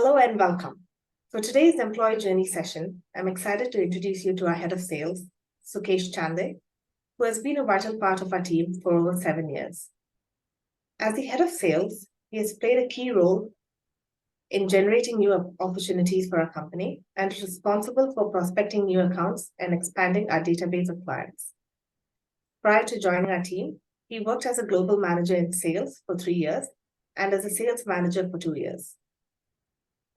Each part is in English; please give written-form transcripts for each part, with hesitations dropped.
Hello and welcome. For today's employee journey session, I'm excited to introduce you to our head of sales, Sukeshs Chande, who has been a vital part of our team for over 7 years. As the head of sales, he has played a key role in generating new opportunities for our company and is responsible for prospecting new accounts and expanding our database of clients. Prior to joining our team, he worked as a global manager in sales for 3 years and as a sales manager for 2 years.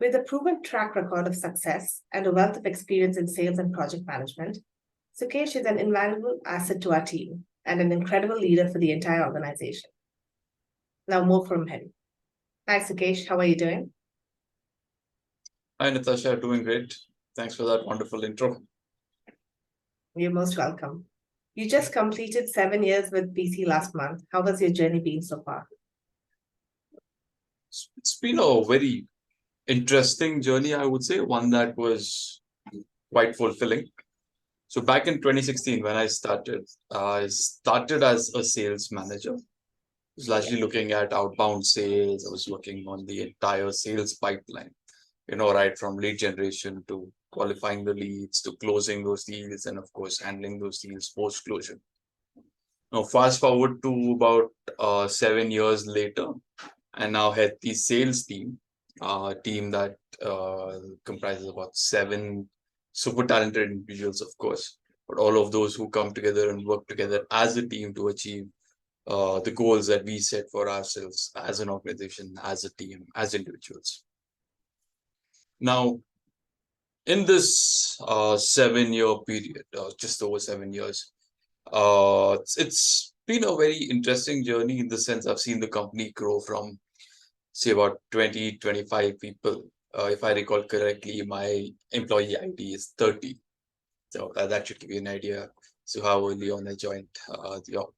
With a proven track record of success and a wealth of experience in sales and project management, Sukesh is an invaluable asset to our team and an incredible leader for the entire organization. Now more from him. Hi Sukesh, how are you doing? Hi Natasha, doing great. Thanks for that wonderful intro. You're most welcome. You just completed 7 years with PC last month. How has your journey been so far? It's been a very interesting journey, I would say, one that was quite fulfilling. So back in 2016, when I started as a sales manager. I was largely looking at outbound sales. I was working on the entire sales pipeline, right from lead generation to qualifying the leads to closing those deals and, of course, handling those deals post-closure. Now, fast forward to about 7 years later, I now head the sales team, team that comprises about 7 super talented individuals, of course, but all of those who come together and work together as a team to achieve the goals that we set for ourselves as an organization, as a team, as individuals. Now, in this 7-year period, just over 7 years, it's been a very interesting journey in the sense I've seen the company grow from, say, about 20, 25 people. If I recall correctly, my employee ID is 30. So that should give you an idea to how early on I joined the org.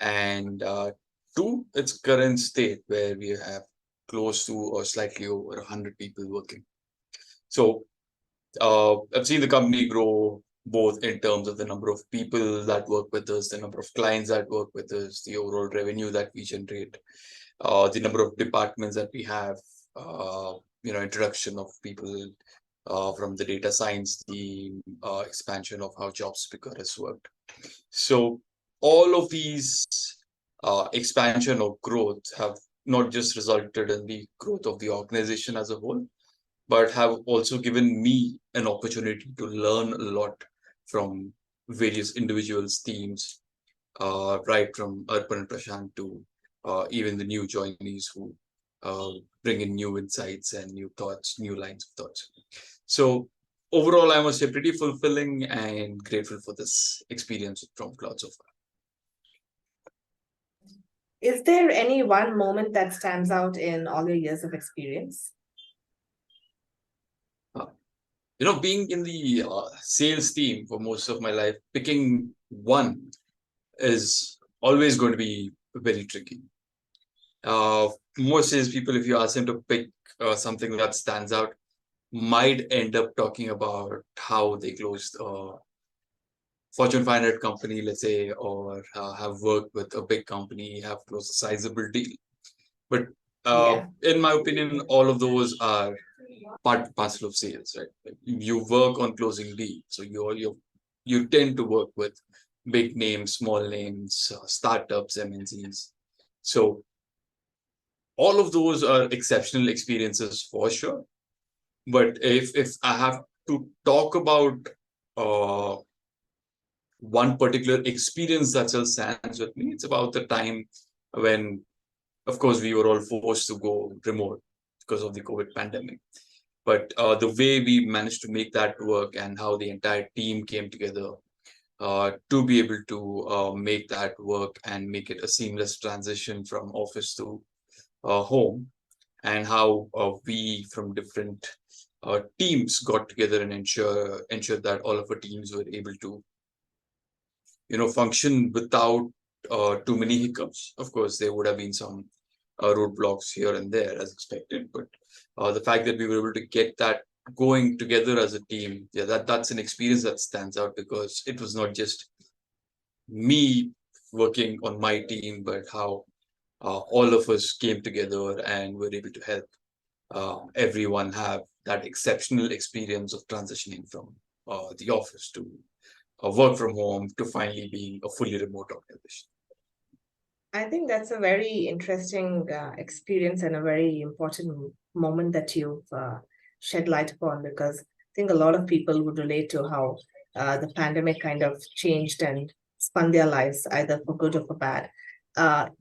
And to its current state where we have close to or slightly over 100 people working. So I've seen the company grow both in terms of the number of people that work with us, the number of clients that work with us, the overall revenue that we generate, the number of departments that we have, introduction of people from the data science team, expansion of how job picker has worked. So all of these expansion or growth have not just resulted in the growth of the organization as a whole, but have also given me an opportunity to learn a lot from various individuals, teams, right from Arpan and Prashant to even the new joinees who bring in new insights and new thoughts, new lines of thoughts. So overall, I must say pretty fulfilling and grateful for this experience with PromptCloud so far. Is there any one moment that stands out in all your years of experience? Being in the sales team for most of my life, picking one is always going to be very tricky. Most salespeople, if you ask them to pick something that stands out, might end up talking about how they closed Fortune 500 company, let's say, or have worked with a big company, have closed a sizable deal. But in my opinion, all of those are part and parcel of sales, right? You work on closing deals, so you tend to work with big names, small names, startups, MNCs. So all of those are exceptional experiences for sure. But if I have to talk about one particular experience that still stands with me, it's about the time when, of course, we were all forced to go remote because of the COVID pandemic. But the way we managed to make that work and how the entire team came together to be able to make that work and make it a seamless transition from office to home, and how we from different teams got together and ensured that all of our teams were able to function without too many hiccups. Of course, there would have been some roadblocks here and there as expected, but the fact that we were able to get that going together as a team, that's an experience that stands out, because it was not just me working on my team, but how all of us came together and were able to help everyone have that exceptional experience of transitioning from the office to work from home to finally being a fully remote organization. I think that's a very interesting experience and a very important moment that you've shed light upon, because I think a lot of people would relate to how the pandemic kind of changed and spun their lives, either for good or for bad.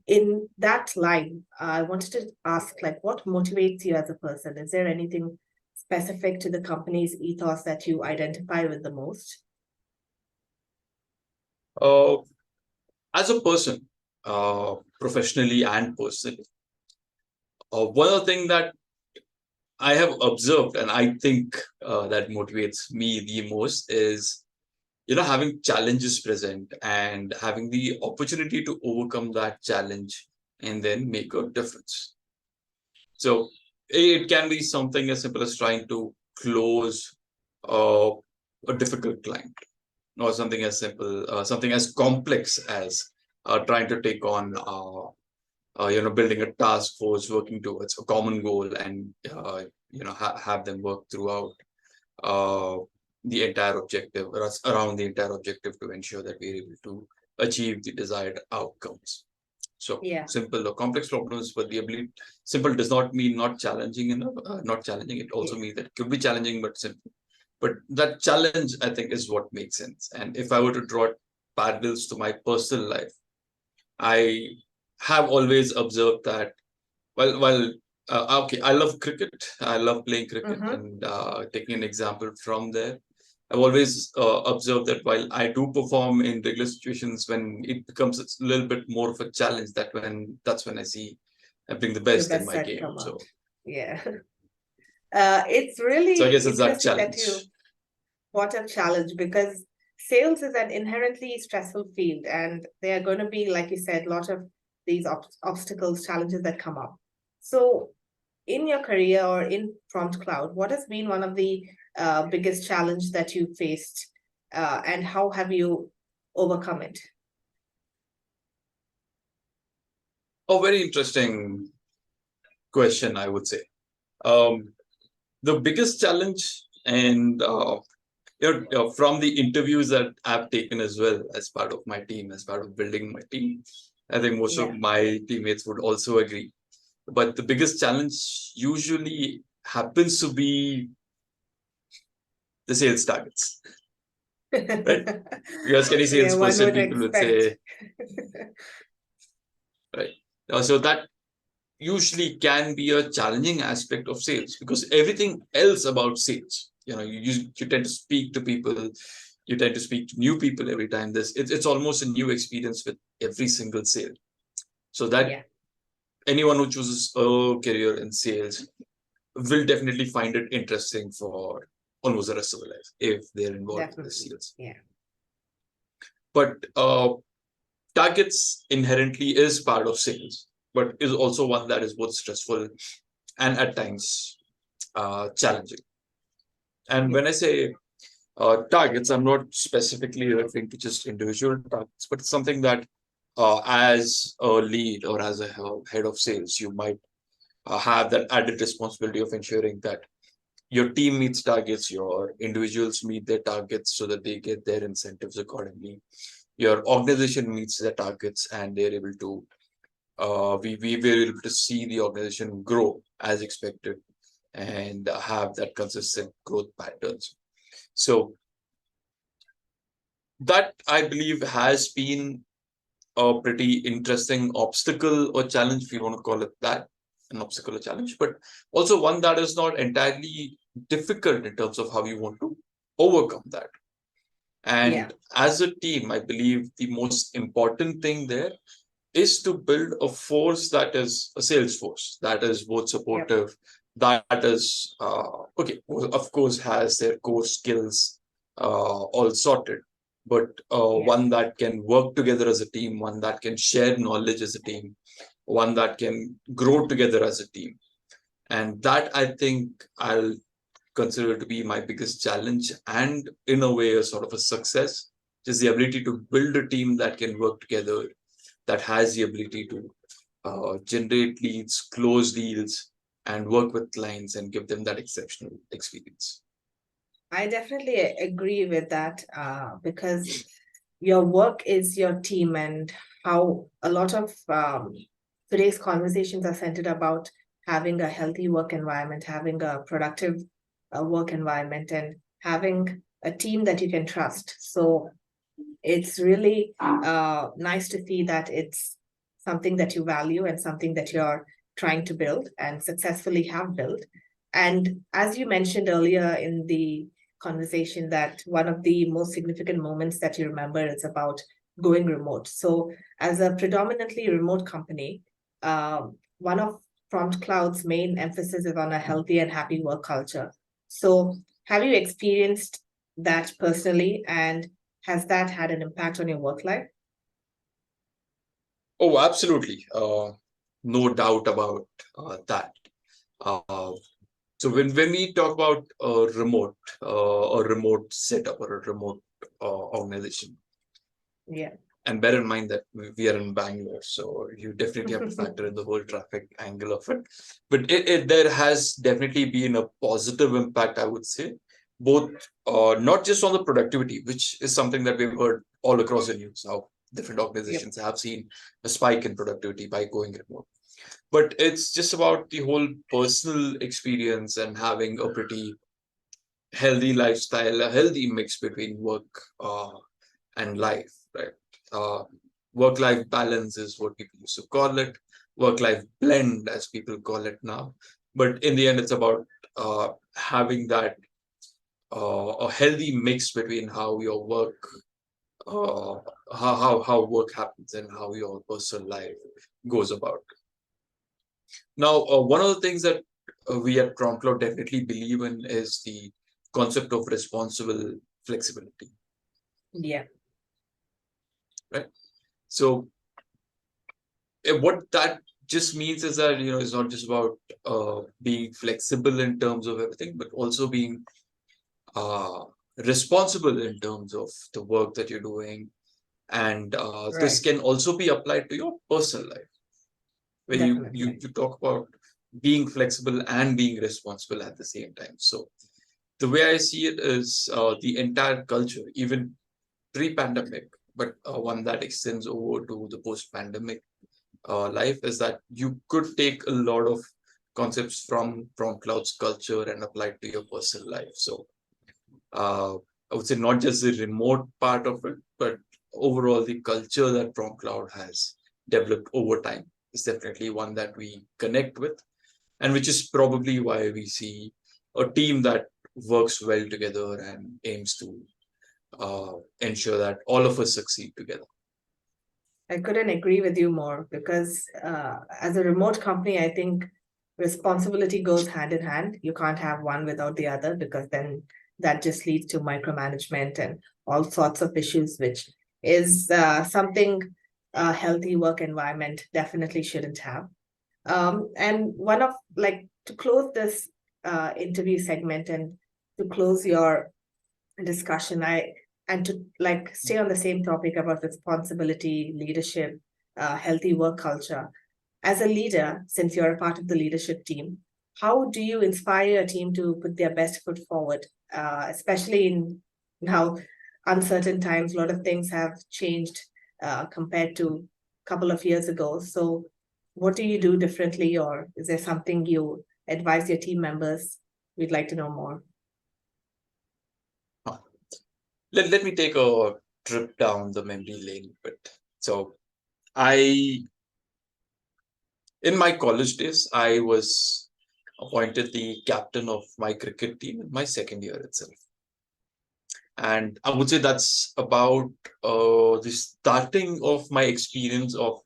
In that line, I wanted to ask, like, what motivates you as a person? Is there anything specific to the company's ethos that you identify with the most? As a person, professionally and personally, one of the things that I have observed and I think that motivates me the most is, having challenges present and having the opportunity to overcome that challenge and then make a difference. So it can be something as simple as trying to close uh, a difficult client, or something as simple, something as complex as trying to take on building a task force working towards a common goal and have them work throughout uh, the entire objective, or around the entire objective, to ensure that we're able to achieve the desired outcomes. So Yeah, simple or complex problems, but the ability simple does not mean not challenging enough. Not challenging. It also yeah. means that it could be challenging but simple. But that challenge, I think, is what makes sense. And if I were to draw parallels to my personal life, I have always observed that, okay, I love cricket. I love playing cricket, Mm-hmm. and taking an example from there, I've always observed that while I do perform in regular situations, when it becomes a little bit more of a challenge, that's when I bring the Your best in best my side game. come So, out. Yeah. It's so I really guess it's that interesting that challenge. you brought up challenge, because sales is an inherently stressful field, and there are going to be, like you said, a lot of these obstacles, challenges that come up. So, in your career or in PromptCloud, what has been one of the biggest challenge that you faced, and how have you overcome it? A very interesting question, I would say. Um, the biggest challenge, and from the interviews that I've taken as well as part of my team, as part of building my team, I think most of Yeah. my teammates would also agree. But the biggest challenge usually happens to be the sales targets, right? Because any Yeah, one salesperson, would people would expect. say, right? So that usually can be a challenging aspect of sales, because everything else about sales, you tend to speak to people, you tend to speak to new people every time. It's almost a new experience with every single sale. So that Yeah, anyone who chooses a career in sales will definitely find it interesting for almost the rest of their life if they're involved in the definitely. sales. Yeah. But targets inherently is part of sales, but is also one that is both stressful and at times challenging. And Yeah. when I say targets, I'm not specifically referring to just individual targets, but it's something that as a lead or as a head of sales, you might have that added responsibility of ensuring that your team meets targets, your individuals meet their targets so that they get their incentives accordingly. Your organization meets their targets and they're able to, we were able to see the organization grow as expected and have that consistent growth patterns. So that, I believe, has been a pretty interesting obstacle or challenge, if you want to call it that, an obstacle or challenge, but also one that is not entirely difficult in terms of how you want to overcome that. Yeah. And as a team, I believe the most important thing there is to build a force that is a sales force that is both Yep. supportive, that is okay, of course, has their core skills all sorted, but Yeah. one that can work together as a team, one that can share knowledge as a team, one that can grow together as a team. And that, I think, I'll consider to be my biggest challenge, and in a way a sort of a success, just the ability to build a team that can work together, that has the ability to generate leads, close deals, and work with clients and give them that exceptional experience. I definitely agree with that, because your work is your team, and how a lot of today's conversations are centered about having a healthy work environment, having a productive work environment, and having a team that you can trust. So it's really nice to see that it's something that you value and something that you're trying to build and successfully have built. And as you mentioned earlier in the conversation, that one of the most significant moments that you remember is about going remote. So as a predominantly remote company, one of PromptCloud's main emphasis is on a healthy and happy work culture. So have you experienced that personally, and has that had an impact on your work life? Oh, absolutely. No doubt about that. Uh, so when we talk about a remote setup or a remote organization, Yeah. and bear in mind that we are in Bangalore, so you definitely have to factor in the whole traffic angle of it. But there has definitely been a positive impact, I would say, both not just on the productivity, which is something that we've heard all across the news, how different organizations have seen a spike in productivity by going remote. But it's just about the whole personal experience and having a pretty healthy lifestyle, a healthy mix between work and life, right? Uh, Work-life balance is what people used to call it. Work-life blend, as people call it now. But in the end, it's about having that a healthy mix between how your work, how work happens, and how your personal life goes about. Now, one of the things that we at PromptCloud definitely believe in is the concept of responsible flexibility. Yeah. Right. So what that just means is that, it's not just about being flexible in terms of everything, but also being uh, responsible in terms of the work that you're doing. And this Right. can also be applied to your personal life, where you talk about being flexible and being responsible at the same time. So the way I see it is the entire culture, even pre-pandemic, but one that extends over to the post-pandemic life, is that you could take a lot of concepts from PromptCloud's culture and apply it to your personal life. So I would say not just the remote part of it, but overall the culture that PromptCloud has developed over time is definitely one that we connect with, and which is probably why we see a team that works well together and aims to ensure that all of us succeed together. I couldn't agree with you more, because as a remote company, I think responsibility goes hand in hand. You can't have one without the other, because then that just leads to micromanagement and all sorts of issues, which is something a healthy work environment definitely shouldn't have. And one of, like, to close this interview segment and to close your discussion, and to like stay on the same topic about responsibility, leadership, healthy work culture. As a leader, since you're a part of the leadership team, how do you inspire a team to put their best foot forward, especially in now uncertain times? A lot of things have changed compared to a couple of years ago. So what do you do differently, or is there something you advise your team members? We'd like to know more. Let me take a trip down the memory lane a bit. So in my college days, I was appointed the captain of my cricket team in my second year itself. And I would say that's about the starting of my experience of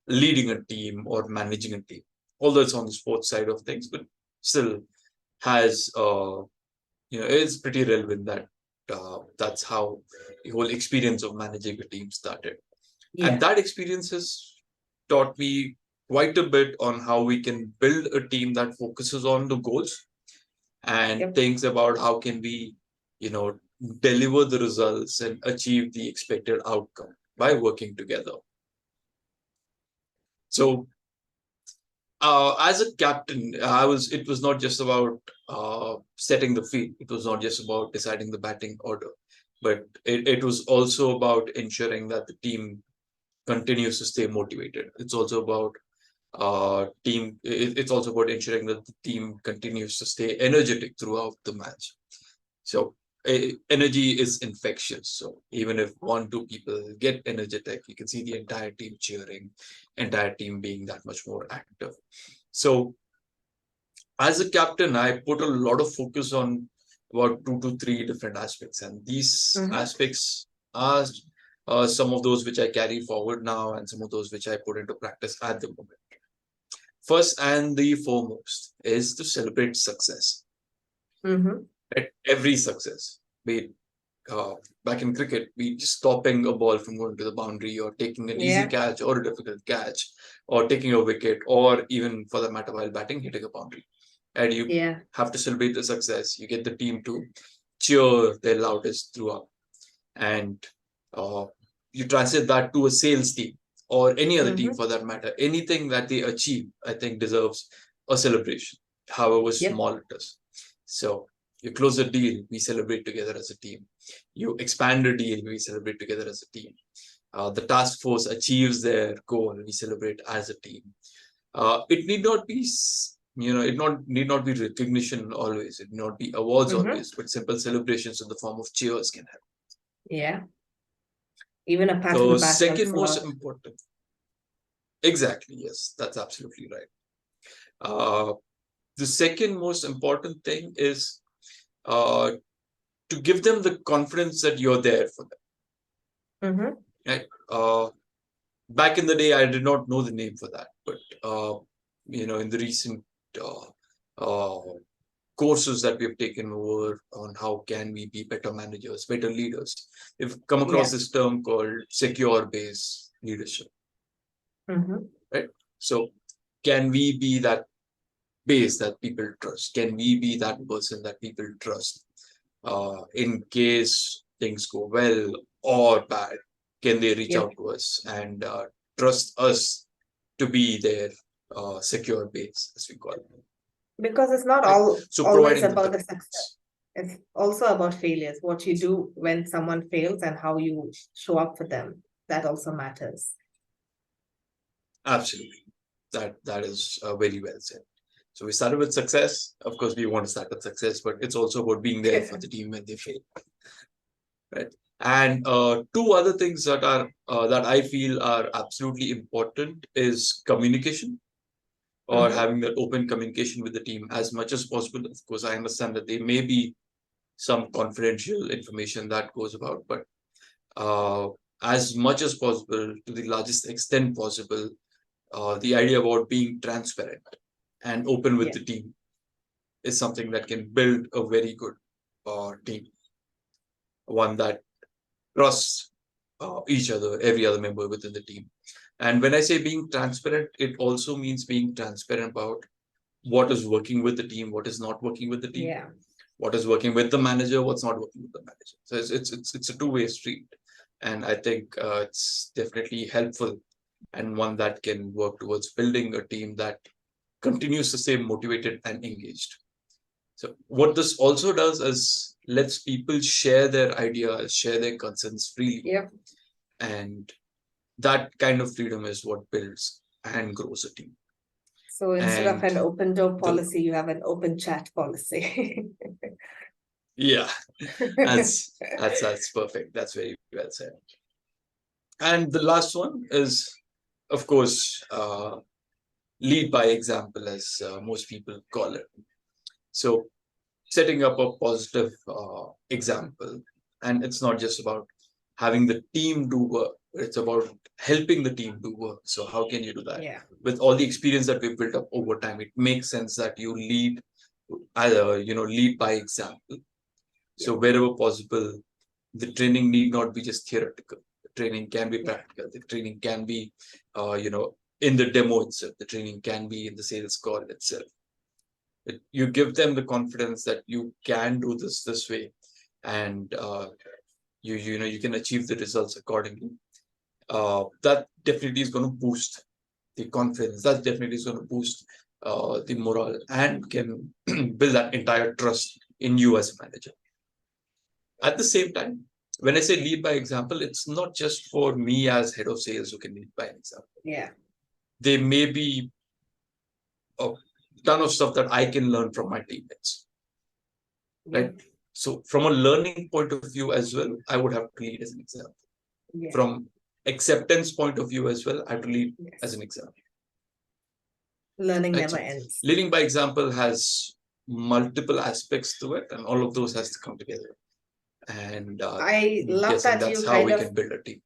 leading a team or managing a team. Although it's on the sports side of things, but still has, it's pretty relevant that that's how the whole experience of managing a team started. And that experience has taught me quite a bit on how we can build a team that focuses on the goals and thinks about how can we, deliver the results and achieve the expected outcome by working together. So as a captain, it was not just about setting the field. It was not just about deciding the batting order, but it was also about ensuring that the team continues to stay motivated. It's also about it's also about ensuring that the team continues to stay energetic throughout the match. So energy is infectious. So even if 1, 2 people get energetic, you can see the entire team cheering, entire team being that much more active. So as a captain, I put a lot of focus on about 2 to 3 different aspects, and these aspects are some of those which I carry forward now, and some of those which I put into practice at the moment. First and the foremost is to celebrate success. At every success, be it back in cricket, be just stopping a ball from going to the boundary, or taking an easy catch or a difficult catch, or taking a wicket, or even for the matter while batting, hitting a boundary. And you have to celebrate the success. You get the team to cheer their loudest throughout. And you translate that to a sales team or any other team for that matter. Anything that they achieve, I think, deserves a celebration, however small it is. So you close a deal, we celebrate together as a team. You expand a deal, we celebrate together as a team. The task force achieves their goal, we celebrate as a team. It need not be, need not be recognition always. It need not be awards always, but simple celebrations in the form of cheers can help. Yeah. Even a pat on the back. Second most important. Exactly. Yes, that's absolutely right. The second most important thing is to give them the confidence that you're there for them. Right? Back in the day, I did not know the name for that, but in the recent courses that we have taken over on how can we be better managers, better leaders, we've come across this term called secure base leadership. Right? So can we be that base that people trust? Can we be that person that people trust? In case things go well or bad, can they reach out to us and trust us to be their secure base, as we call it? Because it's not always about the success. It's also about failures, what you do when someone fails and how you show up for them. That also matters. Absolutely. That is very well said. So we started with success. Of course, we want to start with success, but it's also about being there for the team when they fail. Right. And 2 other things that I feel are absolutely important is communication, or having that open communication with the team as much as possible. Of course, I understand that there may be some confidential information that goes about, but as much as possible, to the largest extent possible, the idea about being transparent and open with the team is something that can build a very good team, one that trusts each other, every other member within the team. And when I say being transparent, it also means being transparent about what is working with the team, what is not working with the team, what is working with the manager, what's not working with the manager. So it's a two-way street, and I think it's definitely helpful, and one that can work towards building a team that continues to stay motivated and engaged. So what this also does is lets people share their ideas, share their concerns freely. And that kind of freedom is what builds and grows a team. So instead of an open door policy, you have an open chat policy. Yeah, that's perfect. That's very well said. And the last one is, of course, lead by example, as most people call it. So setting up a positive example, and it's not just about having the team do work, it's about helping the team do work. So how can you do that? With all the experience that we've built up over time, it makes sense that you lead, lead by example. So wherever possible, the training need not be just theoretical. The training can be practical. The training can be, in the demo itself. The training can be in the sales call itself. You give them the confidence that you can do this way, and you can achieve the results accordingly. That definitely is going to boost the confidence. That definitely is going to boost the morale and can build that entire trust in you as a manager. At the same time, when I say lead by example, it's not just for me as head of sales who can lead by example. Yeah. There may be a ton of stuff that I can learn from my teammates. Right? So from a learning point of view as well, I would have to lead as an example. Yeah. From acceptance point of view as well, I have to lead as an example. Learning never ends. Leading by example has multiple aspects to it, and all of those has to come together. And I love that that's how we can build a team.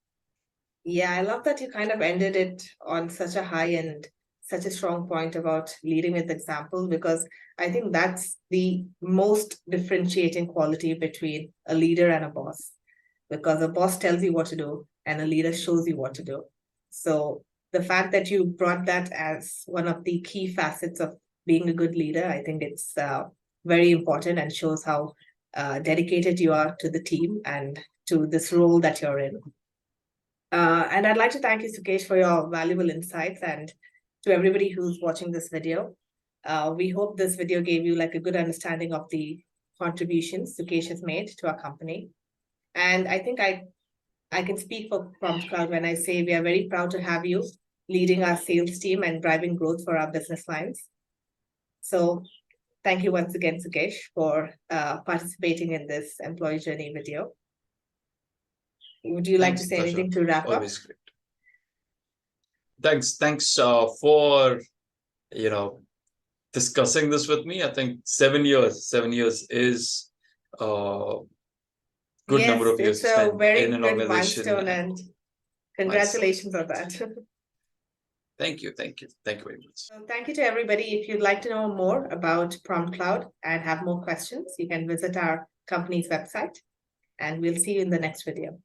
Yeah, I love that you kind of ended it on such a high and such a strong point about leading with example, because I think that's the most differentiating quality between a leader and a boss, because a boss tells you what to do and a leader shows you what to do. So the fact that you brought that as one of the key facets of being a good leader, I think it's very important and shows how dedicated you are to the team and to this role that you're in. And I'd like to thank you, Sukesh, for your valuable insights, and to everybody who's watching this video. We hope this video gave you like a good understanding of the contributions Sukesh has made to our company. And I think I can speak for PromptCloud when I say we are very proud to have you leading our sales team and driving growth for our business lines. So thank you once again, Sukesh, for participating in this employee journey video. Would you like to say anything to wrap up? Always great. Thanks for discussing this with me. I think 7 years is a good number of years to spend in an organization. Milestone, and congratulations on that. Thank you very much. So thank you to everybody. If you'd like to know more about PromptCloud and have more questions, you can visit our company's website, and we'll see you in the next video.